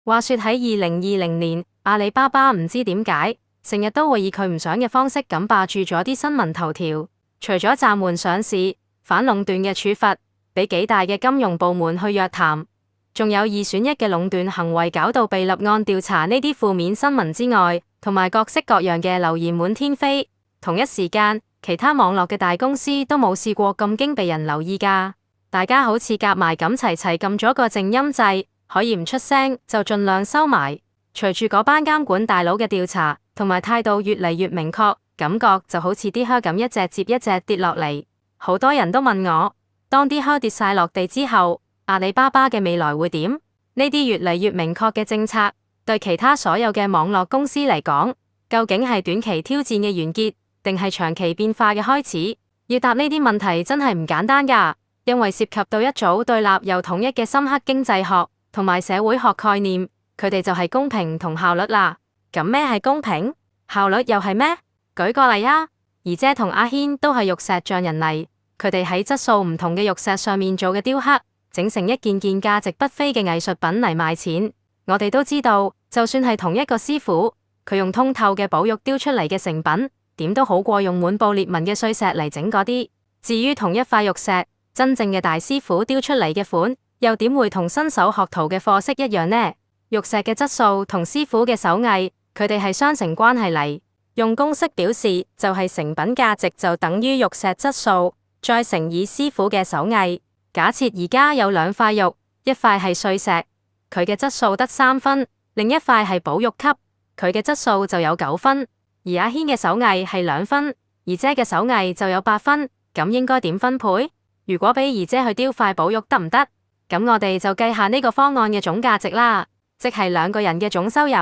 話說喺2020年，阿里巴巴唔知點解，成日都會以佢唔想嘅方式咁霸住咗啲新聞頭條。除咗暫緩上市、反壟斷嘅處罰，俾幾大嘅金融部門去約談，仲有2選1嘅壟斷行為搞到被立案調查呢啲負面新聞之外，同埋各式各樣嘅流言滿天飛。同一時間，其他網絡嘅大公司都冇試過咁驚被人留意㗎。大家好似夾埋咁齊齊撳咗個靜音掣，可以唔出聲就盡量收埋。隨住嗰班監管大佬嘅調查同埋態度越嚟越明確，感覺就好似啲靴咁一隻接一隻跌落嚟。好多人都問我，當啲靴跌晒落地之後，阿里巴巴嘅未來會點？呢啲越嚟越明確嘅政策，對其他所有嘅網絡公司嚟講，究竟係短期挑戰嘅完結，定係長期變化嘅開始？要答呢啲問題真係唔簡單㗎，因為涉及到一組對立又統一嘅深刻經濟學同埋社會學概念，佢哋就係公平同效率啦。咁咩係公平？效率又係咩？舉個例啊，儀姐同阿軒都係玉石匠人嚟，佢哋喺質素唔同嘅玉石上面做嘅雕刻，整成一件件價值不菲嘅藝術品嚟賣錢。我哋都知道，就算係同一個師傅，佢用通透嘅寶玉雕出嚟嘅成品，點都好過用滿布裂紋嘅碎石嚟整嗰啲。至於同一塊玉石，真正嘅大師傅雕出嚟嘅款，又點會同新手學徒嘅貨色一樣呢？玉石嘅質素同師傅嘅手藝，佢哋係雙成關係嚟。用公式表示，就係成品價值就等於玉石質素，再乘以師傅嘅手藝。假設而家有2塊玉，一塊係碎石，佢嘅質素得3分；另一塊係寶玉級，佢嘅質素就有9分。而阿軒嘅手藝係2分，儀姐嘅手藝就有8分。咁應該點分配？如果俾儀姐去雕塊寶玉得唔得？咁我哋就計下呢個方案嘅總價值啦，即係2個人嘅總收入。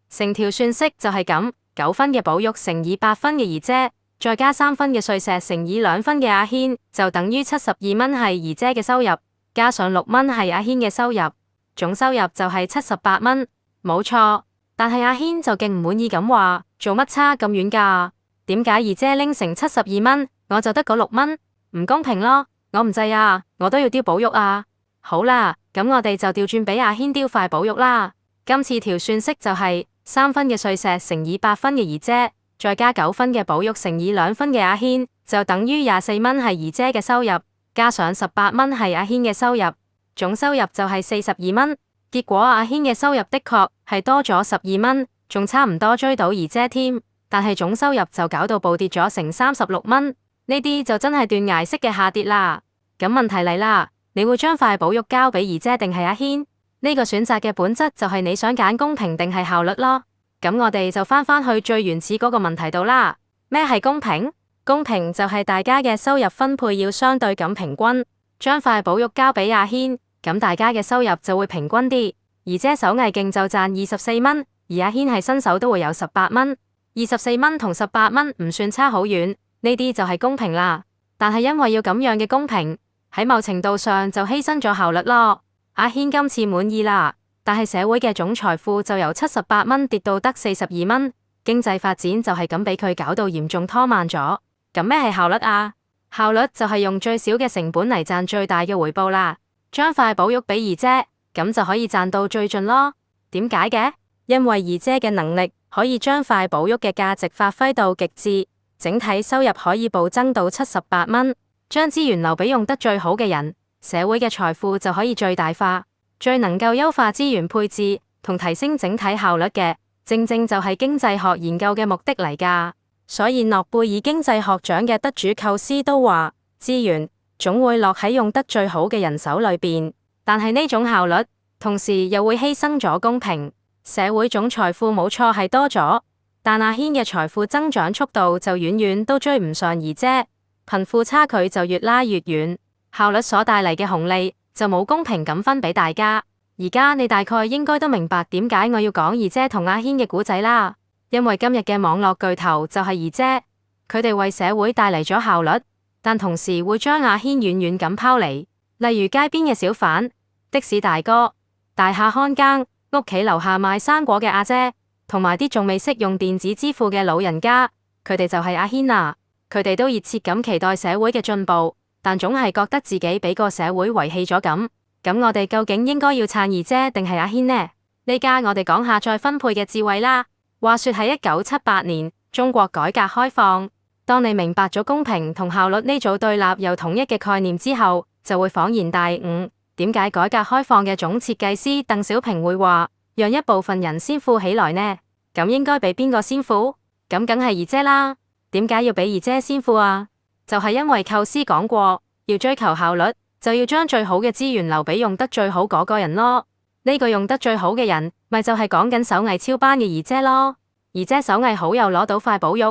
成條算式就係咁：9分嘅寶玉乘以8分嘅儀姐，再加3分嘅碎石乘以2分嘅阿軒，就等於72蚊係儀姐嘅收入，加上6蚊係阿軒嘅收入，總收入就係78蚊。冇錯，但係阿軒就勁唔滿意咁話：做乜差咁遠㗎？點解儀姐拎成72蚊，我就得嗰6蚊？唔公平咯！我唔制啊，我都要雕寶玉啊！好啦，咁我哋就調轉俾阿軒雕塊寶玉啦。今次條算式就係3分嘅碎石乘以8分嘅儀姐，再加9分嘅寶玉乘以2分嘅阿軒，就等於24蚊係儀姐嘅收入，加上18蚊係阿軒嘅收入，總收入就係42蚊。結果阿軒嘅收入的確係多咗12蚊，仲差唔多追到儀姐添，但係總收入就搞到暴跌咗成36蚊。呢啲就真係斷崖式嘅下跌啦。咁問題嚟啦，你會將塊寶玉交俾儀姐定係阿軒？呢個選擇嘅本質就係你想揀公平定係效率咯。咁我哋就翻去最原始嗰個問題度啦。咩係公平？公平就係大家嘅收入分配要相對咁平均。將塊寶玉交俾阿軒，咁大家嘅收入就會平均啲。儀姐手藝勁就賺24蚊，而阿軒係新手都會有18蚊。24蚊同18蚊唔算差好遠。呢啲就係公平啦，但係因為要咁樣嘅公平，喺某程度上就犧牲咗效率咯。阿軒今次滿意啦，但係社會嘅總財富就由78蚊跌到得42蚊，經濟發展就係咁俾佢搞到嚴重拖慢咗。咁咩係效率啊？效率就係用最少嘅成本嚟賺最大嘅回報啦。將塊寶玉俾儀姐，咁就可以賺到最盡咯。點解嘅？因為儀姐嘅能力可以將塊寶玉嘅價值發揮到極致。整體收入可以暴增到78蚊，將資源留俾用得最好嘅人，社會嘅財富就可以最大化。最能夠優化資源配置同提升整體效率嘅，正正就係經濟學研究嘅目的嚟㗎。所以諾貝爾經濟學獎嘅得主寇斯都話，資源總會落喺用得最好嘅人手裏邊，但係呢種效率同時又會犧牲咗公平。社會總財富冇錯係多咗，但阿軒嘅財富增長速度就遠遠都追唔上儀姐，貧富差距就越拉越遠，效率所帶嚟嘅紅利就冇公平咁分俾大家。而家你大概應該都明白點解我要講儀姐同阿軒嘅故仔啦，因為今日嘅網絡巨頭就係儀姐，佢哋為社會帶嚟咗效率，但同時會將阿軒遠遠咁拋離。例如街邊嘅小販、的士大哥、大廈看更、屋企樓下賣生果嘅阿姐，同埋啲仲未識用電子支付嘅老人家，佢哋就係阿軒啊！佢哋都熱切咁期待社會嘅進步，但總係覺得自己俾個社會遺棄咗咁。咁我哋究竟應該要撐儀姐定係阿軒呢？呢家我哋講下再分配嘅智慧啦。話說喺1978年，中國改革開放，當你明白咗公平同效率呢組對立又統一嘅概念之後，就會恍然大悟，點解改革開放嘅總設計師鄧小平會話，讓一部分人先富起來呢？咁應該俾邊個先富？咁梗係二姐啦。點解要俾二姐先富啊？就係因為構思講過，要追求效率，就要將最好嘅資源留俾用得最好嗰個人咯。呢個用得最好嘅人，咪就係講緊手藝超班嘅二姐咯。二姐手藝好又攞到塊寶玉，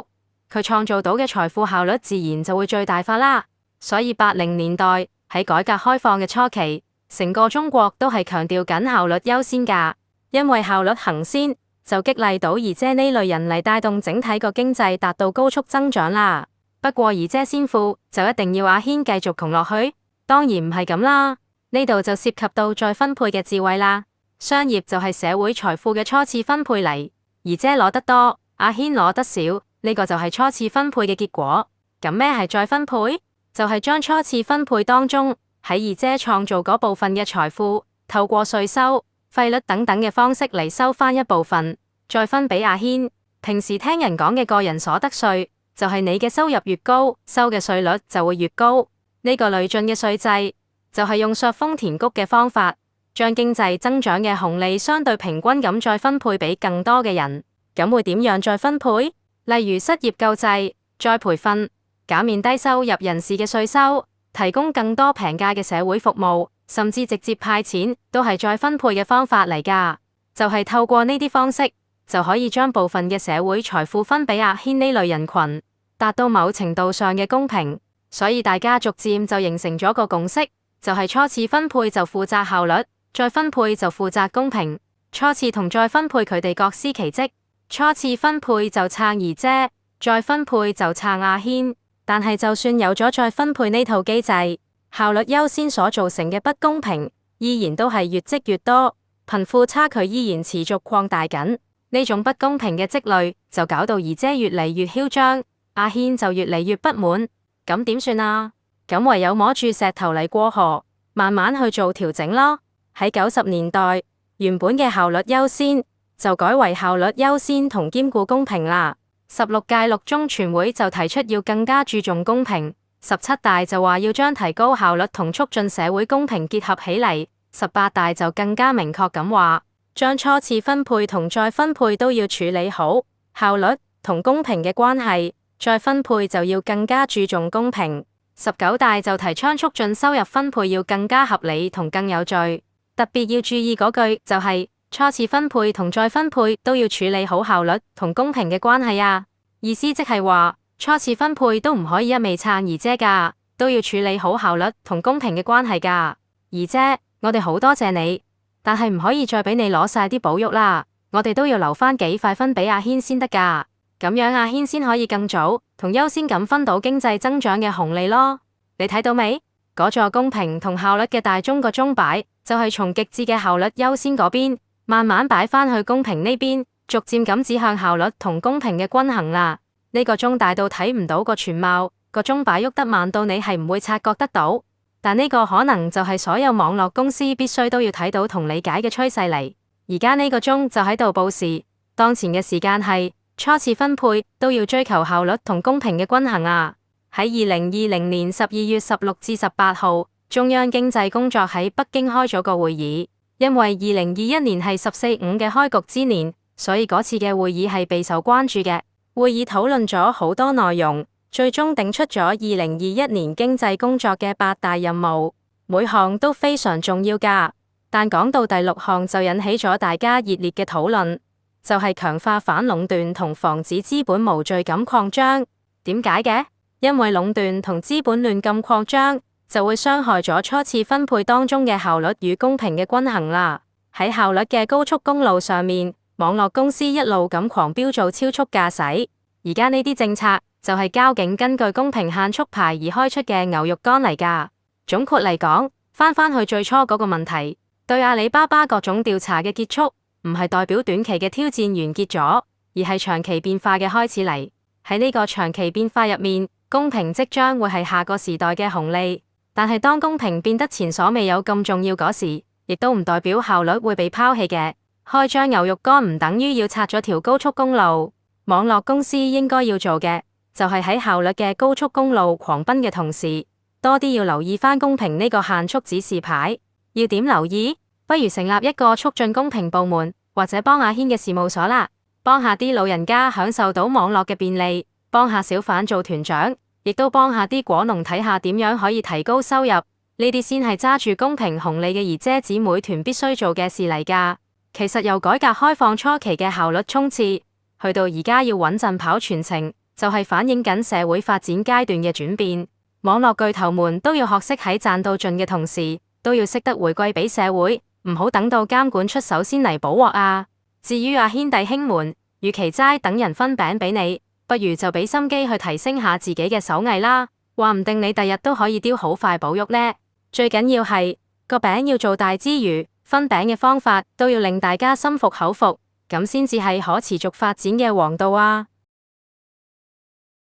佢創造到嘅財富效率自然就會最大化啦。所以80年代喺改革開放嘅初期，成個中國都係強調緊效率優先㗎，因為效率行先，就激勵到二姐呢類人嚟帶動整體個經濟達到高速增長啦。不過二姐先富就一定要阿軒繼續窮落去？當然唔係咁啦。呢度就涉及到再分配嘅智慧啦。商業就係社會財富嘅初次分配嚟，二姐攞得多，阿軒攞得少，呢個就係初次分配嘅結果。咁咩係再分配？就係將初次分配當中喺二姐創造嗰部分嘅財富，透過稅收、費率等等嘅方式嚟收翻一部分，再分俾阿軒。平時聽人講嘅個人所得稅，就係你嘅收入越高，收嘅稅率就會越高。呢個累進嘅稅制，就係用削峰填谷嘅方法，將經濟增長嘅紅利相對平均咁再分配俾更多嘅人。咁會點樣再分配？例如失業救濟、再培訓、減免低收入人士嘅稅收，提供更多平價嘅社會服務，甚至直接派錢，都係再分配嘅方法嚟㗎。就係透過呢啲方式，就可以將部分嘅社會財富分俾阿軒呢類人群，達到某程度上嘅公平。所以大家逐漸就形成咗個共識，就係初次分配就負責效率，再分配就負責公平。初次同再分配佢哋各司其職，初次分配就撐二姐，再分配就撐阿軒。但係就算有咗再分配呢套機制，效率優先所造成嘅不公平，依然都係越積越多，貧富差距依然持續擴大緊。呢種不公平嘅積累，就搞到二姐越嚟越囂張，阿軒就越嚟越不滿。咁點算啊？咁唯有摸住石頭嚟過河，慢慢去做調整咯。喺90年代，原本嘅效率優先就改為效率優先同兼顧公平啦。16屆六中全會就提出要更加注重公平，17大就話要將提高效率同促進社會公平結合起嚟，18大就更加明確咁話，將初次分配同再分配都要處理好效率同公平嘅關係。再分配就要更加注重公平。19大就提倡促進收入分配要更加合理同更有序，特別要注意嗰句就係初次分配同再分配都要處理好效率同公平嘅關係啊。意思即係話初次分配都唔可以一味撐二姐㗎，都要處理好效率同公平嘅關係㗎。二姐，我哋好多謝你，但係唔可以再俾你攞晒啲寶玉啦，我哋都要留翻幾塊分俾阿軒先得㗎。咁樣阿軒先可以更早同優先咁分到經濟增長嘅紅利咯。你睇到未？嗰座公平同效率嘅大鐘個鐘擺，就係從極致嘅效率優先嗰邊，慢慢擺翻去公平呢邊，逐漸咁指向效率同公平嘅均衡啦。呢個鐘大到睇唔到個全貌，個鐘擺喐得慢到你係唔會察覺得到。但呢個可能就係所有網絡公司必須都要睇到同理解嘅趨勢嚟。而家呢個鐘就喺度報時，當前嘅時間係初次分配都要追求效率同公平嘅均衡啊！喺2020年12月16至18號，中央經濟工作喺北京開咗個會議。因為2021年係十四五嘅開局之年，所以嗰次嘅會議係備受關注嘅。會議討論咗好多內容，最終定出咗2021年經濟工作嘅8大任務，每項都非常重要㗎。但講到第6項就引起咗大家熱烈嘅討論。就係強化反壟斷同防止資本無序咁擴張。點解嘅？因為壟斷同資本亂咁擴張，就會傷害咗初次分配當中嘅效率與公平嘅均衡啦。喺效率嘅高速公路上面，網絡公司一路咁狂飆做超速駕駛。而家呢啲政策就係交警根據公平限速牌而開出嘅牛肉乾嚟㗎。總括嚟講，翻去最初嗰個問題，對阿里巴巴各種調查嘅結束，唔係代表短期嘅挑戰完結咗，而係長期變化嘅開始嚟。喺呢個長期變化入面，公平即將會係下個時代嘅紅利。但係當公平變得前所未有咁重要嗰時，亦都唔代表效率會被拋棄嘅。開張牛肉乾唔等於要拆咗條高速公路。網絡公司應該要做嘅，就係喺效率嘅高速公路狂奔嘅同時，多啲要留意返公平呢個限速指示牌。要點留意？不如成立一個促進公平部門，或者幫阿軒嘅事務所啦，幫下啲老人家享受到網絡嘅便利，幫下小販做團長，亦都幫下啲果農睇下點樣可以提高收入。呢啲先係揸住公平紅利嘅姨姐姊妹團必須做嘅事嚟㗎。其實由改革開放初期嘅效率衝刺，去到而家要穩陣跑全程，就係反映緊社會發展階段嘅轉變。網絡巨頭們都要學識喺賺到盡嘅同時，都要識得回饋俾社會。唔好等到監管出手先嚟補鑊啊！至於阿軒弟兄們，與其齋等人分餅俾你，不如就俾心機去提升下自己嘅手藝啦。話唔定你第日都可以雕好塊寶玉呢。最緊要係個餅要做大之餘，分餅嘅方法都要令大家心服口服，咁先至係可持續發展嘅王道啊！